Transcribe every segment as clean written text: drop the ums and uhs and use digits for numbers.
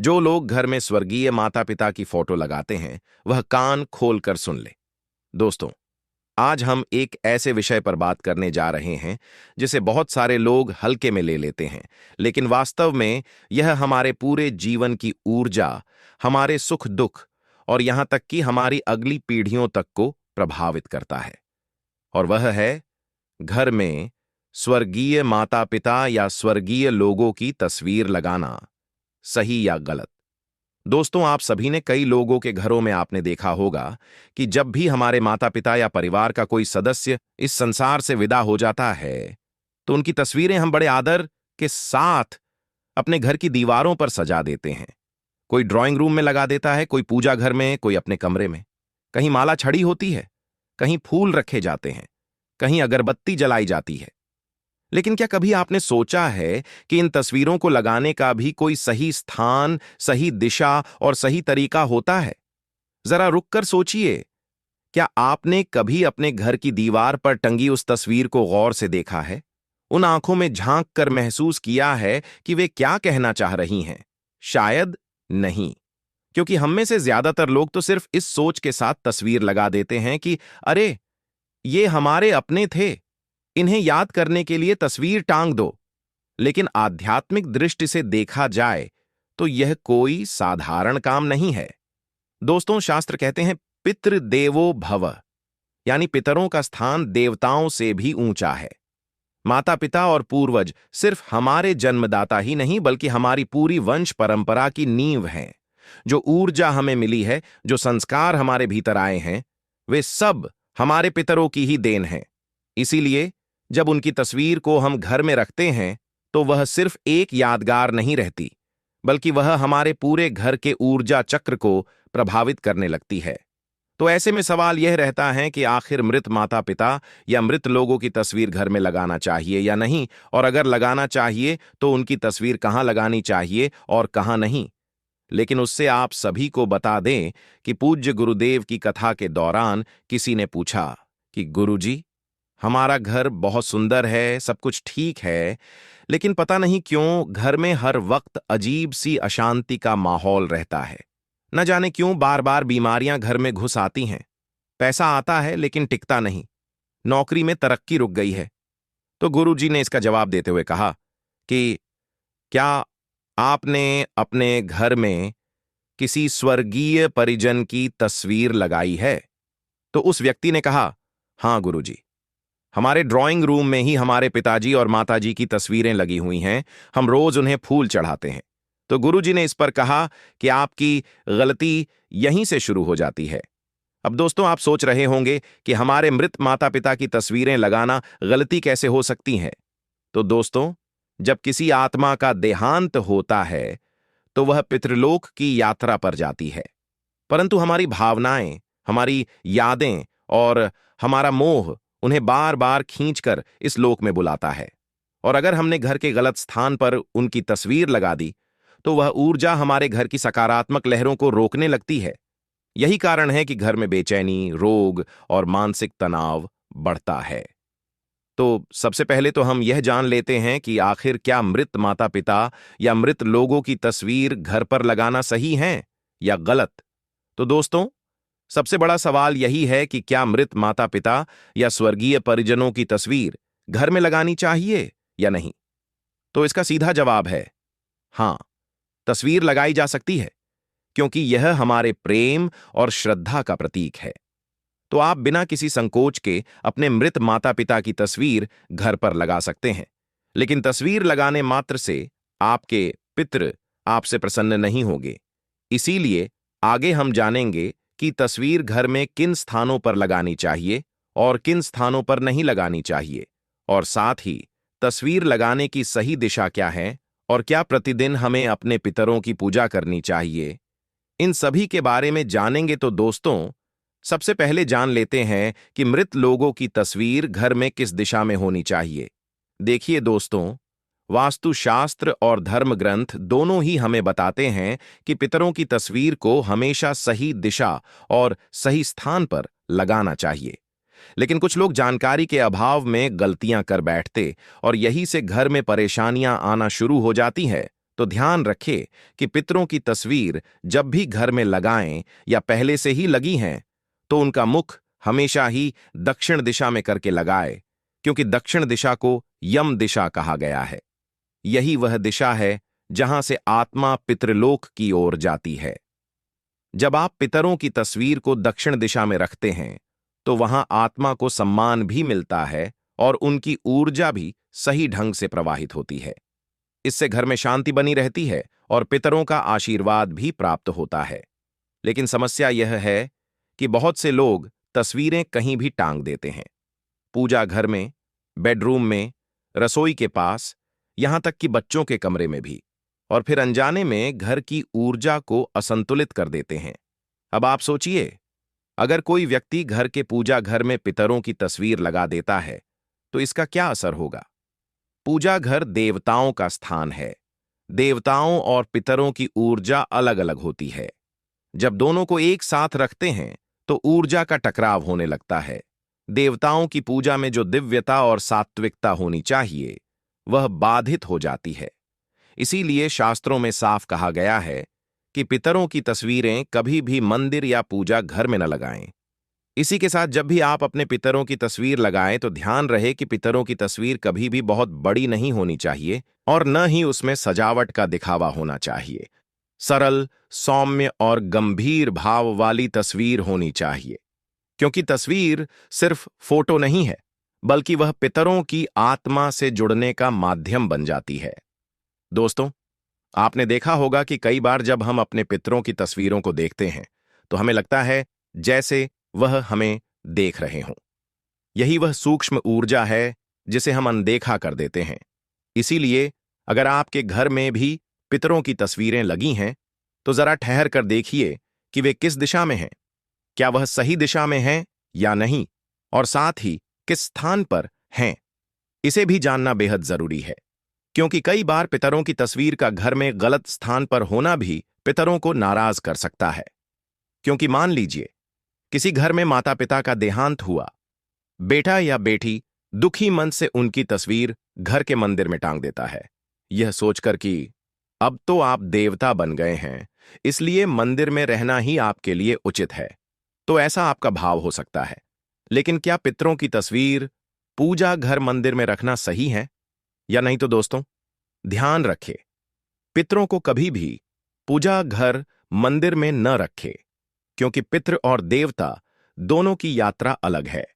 जो लोग घर में स्वर्गीय माता पिता की फोटो लगाते हैं वह कान खोलकर सुन ले। दोस्तों, आज हम एक ऐसे विषय पर बात करने जा रहे हैं जिसे बहुत सारे लोग हल्के में ले लेते हैं, लेकिन वास्तव में यह हमारे पूरे जीवन की ऊर्जा, हमारे सुख दुख और यहां तक कि हमारी अगली पीढ़ियों तक को प्रभावित करता है। और वह है घर में स्वर्गीय माता पिता या स्वर्गीय लोगों की तस्वीर लगाना, सही या गलत। दोस्तों, आप सभी ने कई लोगों के घरों में आपने देखा होगा कि जब भी हमारे माता पिता या परिवार का कोई सदस्य इस संसार से विदा हो जाता है तो उनकी तस्वीरें हम बड़े आदर के साथ अपने घर की दीवारों पर सजा देते हैं। कोई ड्राइंग रूम में लगा देता है, कोई पूजा घर में, कोई अपने कमरे में। कहीं माला छड़ी होती है, कहीं फूल रखे जाते हैं, कहीं अगरबत्ती जलाई जाती है। लेकिन क्या कभी आपने सोचा है कि इन तस्वीरों को लगाने का भी कोई सही स्थान, सही दिशा और सही तरीका होता है? जरा रुककर सोचिए। क्या आपने कभी अपने घर की दीवार पर टंगी उस तस्वीर को गौर से देखा है? उन आंखों में झांक कर महसूस किया है कि वे क्या कहना चाह रही हैं? शायद नहीं, क्योंकि हम में से ज्यादातर लोग तो सिर्फ इस सोच के साथ तस्वीर लगा देते हैं कि अरे, ये हमारे अपने थे, इन्हें याद करने के लिए तस्वीर टांग दो। लेकिन आध्यात्मिक दृष्टि से देखा जाए तो यह कोई साधारण काम नहीं है। दोस्तों, शास्त्र कहते हैं पितृ देवो भव, यानी पितरों का स्थान देवताओं से भी ऊंचा है। माता पिता और पूर्वज सिर्फ हमारे जन्मदाता ही नहीं बल्कि हमारी पूरी वंश परंपरा की नींव हैं। जो ऊर्जा हमें मिली है, जो संस्कार हमारे भीतर आए हैं, वे सब हमारे पितरों की ही देन हैं। इसीलिए जब उनकी तस्वीर को हम घर में रखते हैं तो वह सिर्फ एक यादगार नहीं रहती, बल्कि वह हमारे पूरे घर के ऊर्जा चक्र को प्रभावित करने लगती है। तो ऐसे में सवाल यह रहता है कि आखिर मृत माता पिता या मृत लोगों की तस्वीर घर में लगाना चाहिए या नहीं, और अगर लगाना चाहिए तो उनकी तस्वीर कहाँ लगानी चाहिए और कहाँ नहीं। लेकिन उससे आप सभी को बता दें कि पूज्य गुरुदेव की कथा के दौरान किसी ने पूछा कि गुरुजी, हमारा घर बहुत सुंदर है, सब कुछ ठीक है, लेकिन पता नहीं क्यों घर में हर वक्त अजीब सी अशांति का माहौल रहता है। न जाने क्यों बार बार बीमारियां घर में घुस आती हैं। पैसा आता है लेकिन टिकता नहीं, नौकरी में तरक्की रुक गई है। तो गुरुजी ने इसका जवाब देते हुए कहा कि क्या आपने अपने घर में किसी स्वर्गीय परिजन की तस्वीर लगाई है? तो उस व्यक्ति ने कहा, हाँ गुरुजी, हमारे ड्राइंग रूम में ही हमारे पिताजी और माताजी की तस्वीरें लगी हुई हैं। हम रोज उन्हें फूल चढ़ाते हैं। तो गुरुजी ने इस पर कहा कि आपकी गलती यहीं से शुरू हो जाती है। अब दोस्तों, आप सोच रहे होंगे कि हमारे मृत माता पिता की तस्वीरें लगाना गलती कैसे हो सकती है। तो दोस्तों, जब किसी आत्मा का देहांत होता है तो वह पितृलोक की यात्रा पर जाती है, परंतु हमारी भावनाएं, हमारी यादें और हमारा मोह उन्हें बार बार खींचकर इस लोक में बुलाता है। और अगर हमने घर के गलत स्थान पर उनकी तस्वीर लगा दी तो वह ऊर्जा हमारे घर की सकारात्मक लहरों को रोकने लगती है। यही कारण है कि घर में बेचैनी, रोग और मानसिक तनाव बढ़ता है। तो सबसे पहले तो हम यह जान लेते हैं कि आखिर क्या मृत माता पिता या मृत लोगों की तस्वीर घर पर लगाना सही है या गलत। तो दोस्तों, सबसे बड़ा सवाल यही है कि क्या मृत माता पिता या स्वर्गीय परिजनों की तस्वीर घर में लगानी चाहिए या नहीं। तो इसका सीधा जवाब है हां, तस्वीर लगाई जा सकती है, क्योंकि यह हमारे प्रेम और श्रद्धा का प्रतीक है। तो आप बिना किसी संकोच के अपने मृत माता पिता की तस्वीर घर पर लगा सकते हैं। लेकिन तस्वीर लगाने मात्र से आपके पितृ आपसे प्रसन्न नहीं होंगे। इसीलिए आगे हम जानेंगे कि तस्वीर घर में किन स्थानों पर लगानी चाहिए और किन स्थानों पर नहीं लगानी चाहिए, और साथ ही तस्वीर लगाने की सही दिशा क्या है और क्या प्रतिदिन हमें अपने पितरों की पूजा करनी चाहिए। इन सभी के बारे में जानेंगे। तो दोस्तों, सबसे पहले जान लेते हैं कि मृत लोगों की तस्वीर घर में किस दिशा में होनी चाहिए। देखिए दोस्तों, वास्तुशास्त्र और धर्म ग्रंथ दोनों ही हमें बताते हैं कि पितरों की तस्वीर को हमेशा सही दिशा और सही स्थान पर लगाना चाहिए। लेकिन कुछ लोग जानकारी के अभाव में गलतियां कर बैठते और यही से घर में परेशानियां आना शुरू हो जाती हैं। तो ध्यान रखें कि पितरों की तस्वीर जब भी घर में लगाएं या पहले से ही लगी हैं, तो उनका मुख हमेशा ही दक्षिण दिशा में करके लगाए, क्योंकि दक्षिण दिशा को यम दिशा कहा गया है। यही वह दिशा है जहां से आत्मा पितृलोक की ओर जाती है। जब आप पितरों की तस्वीर को दक्षिण दिशा में रखते हैं, तो वहां आत्मा को सम्मान भी मिलता है और उनकी ऊर्जा भी सही ढंग से प्रवाहित होती है। इससे घर में शांति बनी रहती है और पितरों का आशीर्वाद भी प्राप्त होता है। लेकिन समस्या यह है कि बहुत से लोग तस्वीरें कहीं भी टांग देते हैं, पूजा घर में, बेडरूम में, रसोई के पास, यहां तक कि बच्चों के कमरे में भी, और फिर अनजाने में घर की ऊर्जा को असंतुलित कर देते हैं। अब आप सोचिए, अगर कोई व्यक्ति घर के पूजा घर में पितरों की तस्वीर लगा देता है, तो इसका क्या असर होगा? पूजा घर देवताओं का स्थान है। देवताओं और पितरों की ऊर्जा अलग अलग होती है। जब दोनों को एक साथ रखते हैं, तो ऊर्जा का टकराव होने लगता है। देवताओं की पूजा में जो दिव्यता और सात्विकता होनी चाहिए, वह बाधित हो जाती है। इसीलिए शास्त्रों में साफ कहा गया है कि पितरों की तस्वीरें कभी भी मंदिर या पूजा घर में न लगाएं। इसी के साथ जब भी आप अपने पितरों की तस्वीर लगाएं, तो ध्यान रहे कि पितरों की तस्वीर कभी भी बहुत बड़ी नहीं होनी चाहिए और न ही उसमें सजावट का दिखावा होना चाहिए। सरल, सौम्य और गंभीर भाव वाली तस्वीर होनी चाहिए, क्योंकि तस्वीर सिर्फ फोटो नहीं है, बल्कि वह पितरों की आत्मा से जुड़ने का माध्यम बन जाती है। दोस्तों, आपने देखा होगा कि कई बार जब हम अपने पितरों की तस्वीरों को देखते हैं, तो हमें लगता है जैसे वह हमें देख रहे हों। यही वह सूक्ष्म ऊर्जा है जिसे हम अनदेखा कर देते हैं। इसीलिए अगर आपके घर में भी पितरों की तस्वीरें लगी हैं, तो जरा ठहर कर देखिए कि वे किस दिशा में हैं। क्या वह सही दिशा में हैं या नहीं, और साथ ही किस स्थान पर हैं, इसे भी जानना बेहद जरूरी है। क्योंकि कई बार पितरों की तस्वीर का घर में गलत स्थान पर होना भी पितरों को नाराज कर सकता है। क्योंकि मान लीजिए, किसी घर में माता पिता का देहांत हुआ, बेटा या बेटी दुखी मन से उनकी तस्वीर घर के मंदिर में टांग देता है, यह सोचकर कि अब तो आप देवता बन गए हैं, इसलिए मंदिर में रहना ही आपके लिए उचित है। तो ऐसा आपका भाव हो सकता है। लेकिन क्या पितरों की तस्वीर पूजा घर मंदिर में रखना सही है या नहीं? तो दोस्तों, ध्यान रखें, पितरों को कभी भी पूजा घर मंदिर में न रखें, क्योंकि पितृ और देवता दोनों की यात्रा अलग है।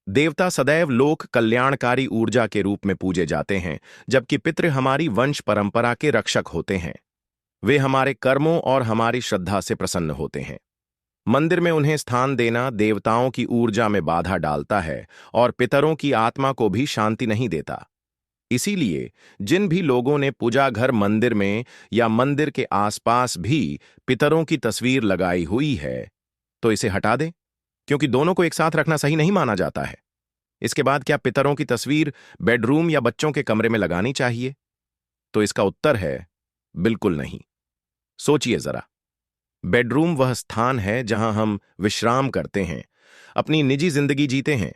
देवता सदैव लोक कल्याणकारी ऊर्जा के रूप में पूजे जाते हैं, जबकि पितृ हमारी वंश परंपरा के रक्षक होते हैं। वे हमारे कर्मों और हमारी श्रद्धा से प्रसन्न होते हैं। मंदिर में उन्हें स्थान देना देवताओं की ऊर्जा में बाधा डालता है और पितरों की आत्मा को भी शांति नहीं देता। इसीलिए जिन भी लोगों ने पूजा घर मंदिर में या मंदिर के आसपास भी पितरों की तस्वीर लगाई हुई है, तो इसे हटा दें, क्योंकि दोनों को एक साथ रखना सही नहीं माना जाता है। इसके बाद क्या पितरों की तस्वीर बेडरूम या बच्चों के कमरे में लगानी चाहिए? तो इसका उत्तर है बिल्कुल नहीं। सोचिए जरा, बेडरूम वह स्थान है जहां हम विश्राम करते हैं, अपनी निजी जिंदगी जीते हैं।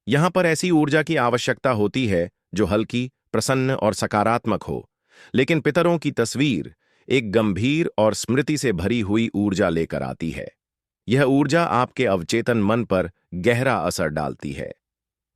यहां पर ऐसी ऊर्जा की आवश्यकता होती है जो हल्की, प्रसन्न और सकारात्मक हो। लेकिन पितरों की तस्वीर एक गंभीर और स्मृति से भरी हुई ऊर्जा लेकर आती है। यह ऊर्जा आपके अवचेतन मन पर गहरा असर डालती है।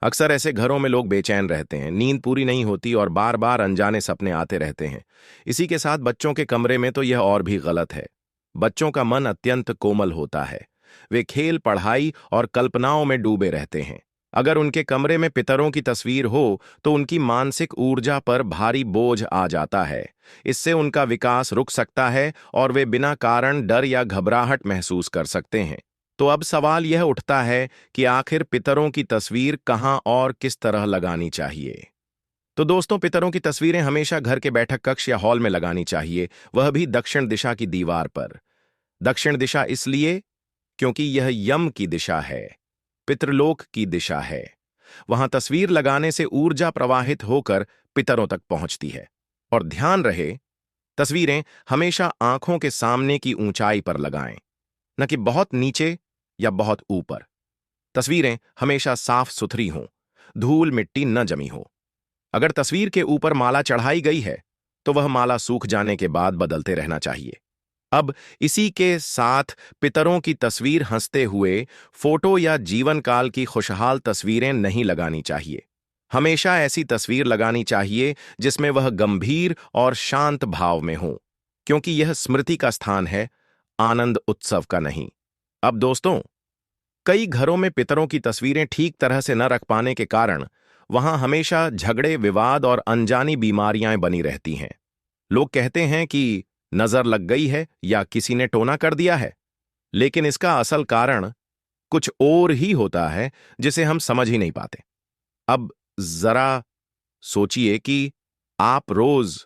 अक्सर ऐसे घरों में लोग बेचैन रहते हैं, नींद पूरी नहीं होती और बार बार अनजाने सपने आते रहते हैं। इसी के साथ बच्चों के कमरे में तो यह और भी गलत है। बच्चों का मन अत्यंत कोमल होता है। वे खेल, पढ़ाई और कल्पनाओं में डूबे रहते हैं। अगर उनके कमरे में पितरों की तस्वीर हो, तो उनकी मानसिक ऊर्जा पर भारी बोझ आ जाता है। इससे उनका विकास रुक सकता है और वे बिना कारण डर या घबराहट महसूस कर सकते हैं। तो अब सवाल यह उठता है कि आखिर पितरों की तस्वीर कहाँ और किस तरह लगानी चाहिए? तो दोस्तों, पितरों की तस्वीरें हमेशा घर के बैठक कक्ष या हॉल में लगानी चाहिए, वह भी दक्षिण दिशा की दीवार पर। दक्षिण दिशा इसलिए क्योंकि यह यम की दिशा है, पितृलोक की दिशा है। वहां तस्वीर लगाने से ऊर्जा प्रवाहित होकर पितरों तक पहुंचती है। और ध्यान रहे, तस्वीरें हमेशा आंखों के सामने की ऊंचाई पर लगाएं, न कि बहुत नीचे या बहुत ऊपर। तस्वीरें हमेशा साफ सुथरी हों, धूल मिट्टी न जमी हो। अगर तस्वीर के ऊपर माला चढ़ाई गई है, तो वह माला सूख जाने के बाद बदलते रहना चाहिए। अब इसी के साथ पितरों की तस्वीर हंसते हुए फोटो या जीवन काल की खुशहाल तस्वीरें नहीं लगानी चाहिए। हमेशा ऐसी तस्वीर लगानी चाहिए जिसमें वह गंभीर और शांत भाव में हो, क्योंकि यह स्मृति का स्थान है, आनंद उत्सव का नहीं। अब दोस्तों, कई घरों में पितरों की तस्वीरें ठीक तरह से न रख पाने के कारण वहां हमेशा झगड़े, विवाद और अनजानी बीमारियां बनी रहती हैं। लोग कहते हैं कि नजर लग गई है या किसी ने टोना कर दिया है, लेकिन इसका असल कारण कुछ और ही होता है जिसे हम समझ ही नहीं पाते। अब जरा सोचिए कि आप रोज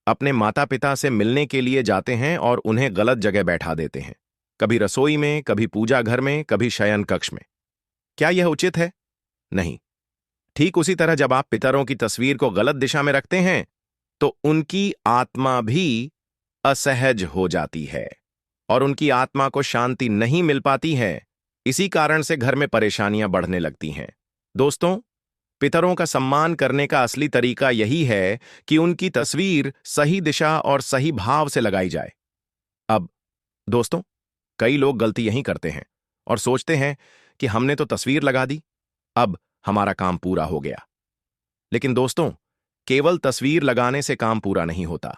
अपने माता पिता से मिलने के लिए जाते हैं और उन्हें गलत जगह बैठा देते हैं, कभी रसोई में, कभी पूजा घर में, कभी शयन कक्ष में। क्या यह उचित है? नहीं। ठीक उसी तरह जब आप पितरों की तस्वीर को गलत दिशा में रखते हैं तो उनकी आत्मा भी असहज हो जाती है और उनकी आत्मा को शांति नहीं मिल पाती है। इसी कारण से घर में परेशानियां बढ़ने लगती हैं। दोस्तों, पितरों का सम्मान करने का असली तरीका यही है कि उनकी तस्वीर सही दिशा और सही भाव से लगाई जाए। अब दोस्तों, कई लोग गलती यही करते हैं और सोचते हैं कि हमने तो तस्वीर लगा दी, अब हमारा काम पूरा हो गया। लेकिन दोस्तों, केवल तस्वीर लगाने से काम पूरा नहीं होता।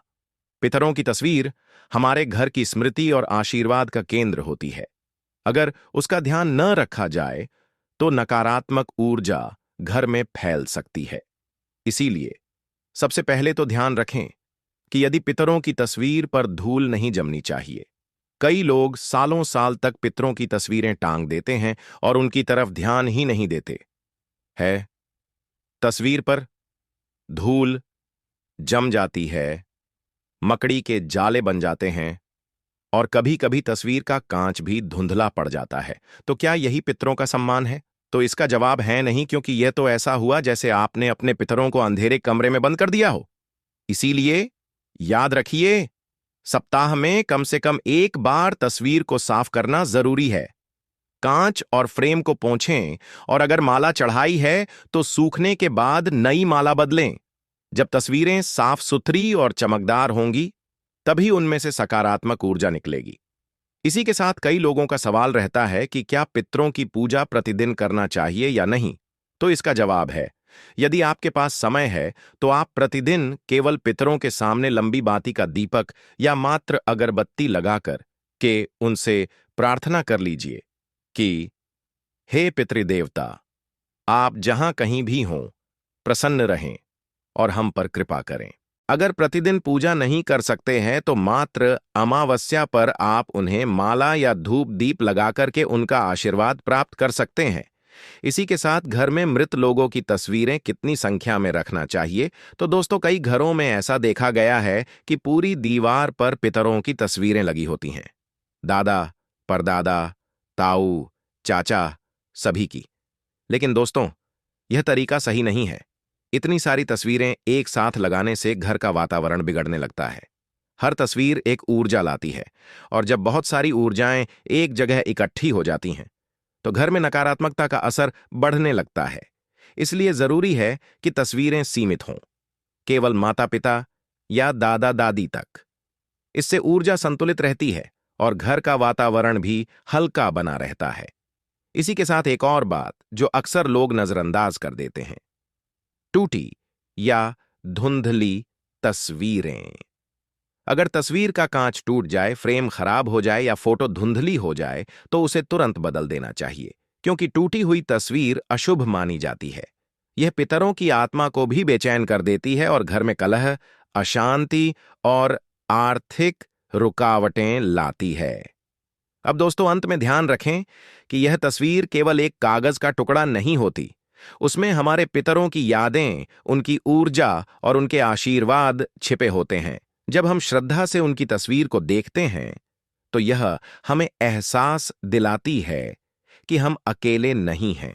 पितरों की तस्वीर हमारे घर की स्मृति और आशीर्वाद का केंद्र होती है। अगर उसका ध्यान न रखा जाए तो नकारात्मक ऊर्जा घर में फैल सकती है। इसीलिए सबसे पहले तो ध्यान रखें कि यदि पितरों की तस्वीर पर धूल नहीं जमनी चाहिए। कई लोग सालों साल तक पितरों की तस्वीरें टांग देते हैं और उनकी तरफ ध्यान ही नहीं देते है। तस्वीर पर धूल जम जाती है, मकड़ी के जाले बन जाते हैं और कभी कभी तस्वीर का कांच भी धुंधला पड़ जाता है। तो क्या यही पितरों का सम्मान है? तो इसका जवाब है नहीं, क्योंकि यह तो ऐसा हुआ जैसे आपने अपने पितरों को अंधेरे कमरे में बंद कर दिया हो। इसीलिए याद रखिए, सप्ताह में कम से कम एक बार तस्वीर को साफ करना जरूरी है। कांच और फ्रेम को पोंछें और अगर माला चढ़ाई है तो सूखने के बाद नई माला बदलें। जब तस्वीरें साफ सुथरी और चमकदार होंगी तभी उनमें से सकारात्मक ऊर्जा निकलेगी। इसी के साथ कई लोगों का सवाल रहता है कि क्या पितरों की पूजा प्रतिदिन करना चाहिए या नहीं? तो इसका जवाब है, यदि आपके पास समय है तो आप प्रतिदिन केवल पितरों के सामने लंबी बाती का दीपक या मात्र अगरबत्ती लगाकर के उनसे प्रार्थना कर लीजिए कि हे पितृदेवता, आप जहां कहीं भी हों, प्रसन्न रहें और हम पर कृपा करें। अगर प्रतिदिन पूजा नहीं कर सकते हैं तो मात्र अमावस्या पर आप उन्हें माला या धूप दीप लगाकर के उनका आशीर्वाद प्राप्त कर सकते हैं। इसी के साथ घर में मृत लोगों की तस्वीरें कितनी संख्या में रखना चाहिए? तो दोस्तों, कई घरों में ऐसा देखा गया है कि पूरी दीवार पर पितरों की तस्वीरें लगी होती हैं। दादा, परदादा, ताऊ, चाचा, सभी की। लेकिन दोस्तों, यह तरीका सही नहीं है। इतनी सारी तस्वीरें एक साथ लगाने से घर का वातावरण बिगड़ने लगता है। हर तस्वीर एक ऊर्जा लाती है और जब बहुत सारी ऊर्जाएं एक जगह इकट्ठी हो जाती हैं तो घर में नकारात्मकता का असर बढ़ने लगता है। इसलिए जरूरी है कि तस्वीरें सीमित हों, केवल माता पिता या दादा दादी तक। इससे ऊर्जा संतुलित रहती है और घर का वातावरण भी हल्का बना रहता है। इसी के साथ एक और बात जो अक्सर लोग नजरअंदाज कर देते हैं, टूटी या धुंधली तस्वीरें। अगर तस्वीर का कांच टूट जाए, फ्रेम खराब हो जाए या फोटो धुंधली हो जाए तो उसे तुरंत बदल देना चाहिए, क्योंकि टूटी हुई तस्वीर अशुभ मानी जाती है। यह पितरों की आत्मा को भी बेचैन कर देती है और घर में कलह, अशांति और आर्थिक रुकावटें लाती है। अब दोस्तों, अंत में ध्यान रखें कि यह तस्वीर केवल एक कागज का टुकड़ा नहीं होती। उसमें हमारे पितरों की यादें, उनकी ऊर्जा और उनके आशीर्वाद छिपे होते हैं। जब हम श्रद्धा से उनकी तस्वीर को देखते हैं तो यह हमें एहसास दिलाती है कि हम अकेले नहीं हैं।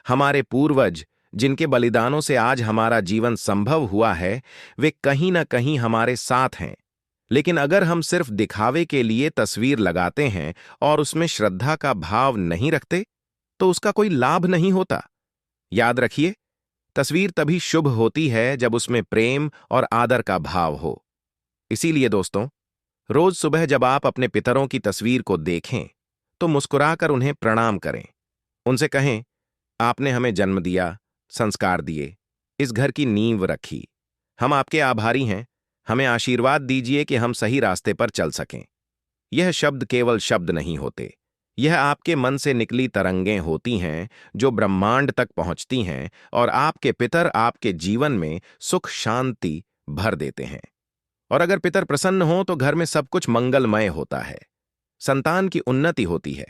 हमारे पूर्वज, जिनके बलिदानों से आज हमारा जीवन संभव हुआ है, वे कहीं ना कहीं हमारे साथ हैं। लेकिन अगर हम सिर्फ दिखावे के लिए तस्वीर लगाते हैं और उसमें श्रद्धा का भाव नहीं रखते तो उसका कोई लाभ नहीं होता। याद रखिए, तस्वीर तभी शुभ होती है जब उसमें प्रेम और आदर का भाव हो। इसीलिए दोस्तों, रोज सुबह जब आप अपने पितरों की तस्वीर को देखें, तो मुस्कुराकर उन्हें प्रणाम करें। उनसे कहें, आपने हमें जन्म दिया, संस्कार दिए, इस घर की नींव रखी। हम आपके आभारी हैं। हमें आशीर्वाद दीजिए कि हम सही रास्ते पर चल सकें। यह शब्द केवल शब्द नहीं होते। यह आपके मन से निकली तरंगें होती हैं जो ब्रह्मांड तक पहुंचती हैं और आपके पितर आपके जीवन में सुख शांति भर देते हैं। और अगर पितर प्रसन्न हो तो घर में सब कुछ मंगलमय होता है। संतान की उन्नति होती है,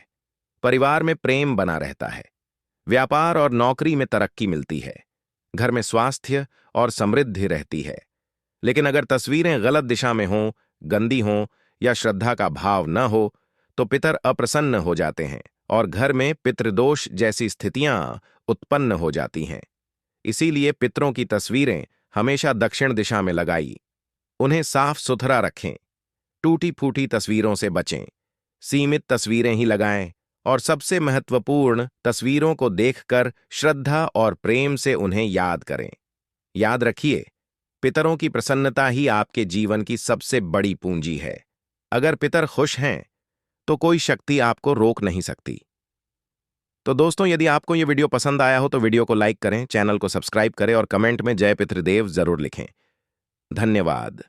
परिवार में प्रेम बना रहता है, व्यापार और नौकरी में तरक्की मिलती है, घर में स्वास्थ्य और समृद्धि रहती है। लेकिन अगर तस्वीरें गलत दिशा में हों, गंदी हों या श्रद्धा का भाव न हो, तो पितर अप्रसन्न हो जाते हैं और घर में पितृदोष जैसी स्थितियां उत्पन्न हो जाती हैं। इसीलिए पितरों की तस्वीरें हमेशा दक्षिण दिशा में लगाई। उन्हें साफ सुथरा रखें, टूटी फूटी तस्वीरों से बचें, सीमित तस्वीरें ही लगाएं और सबसे महत्वपूर्ण तस्वीरों को देखकर श्रद्धा और प्रेम से उन्हें याद करें। याद रखिए, पितरों की प्रसन्नता ही आपके जीवन की सबसे बड़ी पूंजी है। अगर पितर खुश हैं, तो कोई शक्ति आपको रोक नहीं सकती। तो दोस्तों, यदि आपको यह वीडियो पसंद आया हो तो वीडियो को लाइक करें, चैनल को सब्सक्राइब करें और कमेंट में जय पितृदेव जरूर लिखें। धन्यवाद।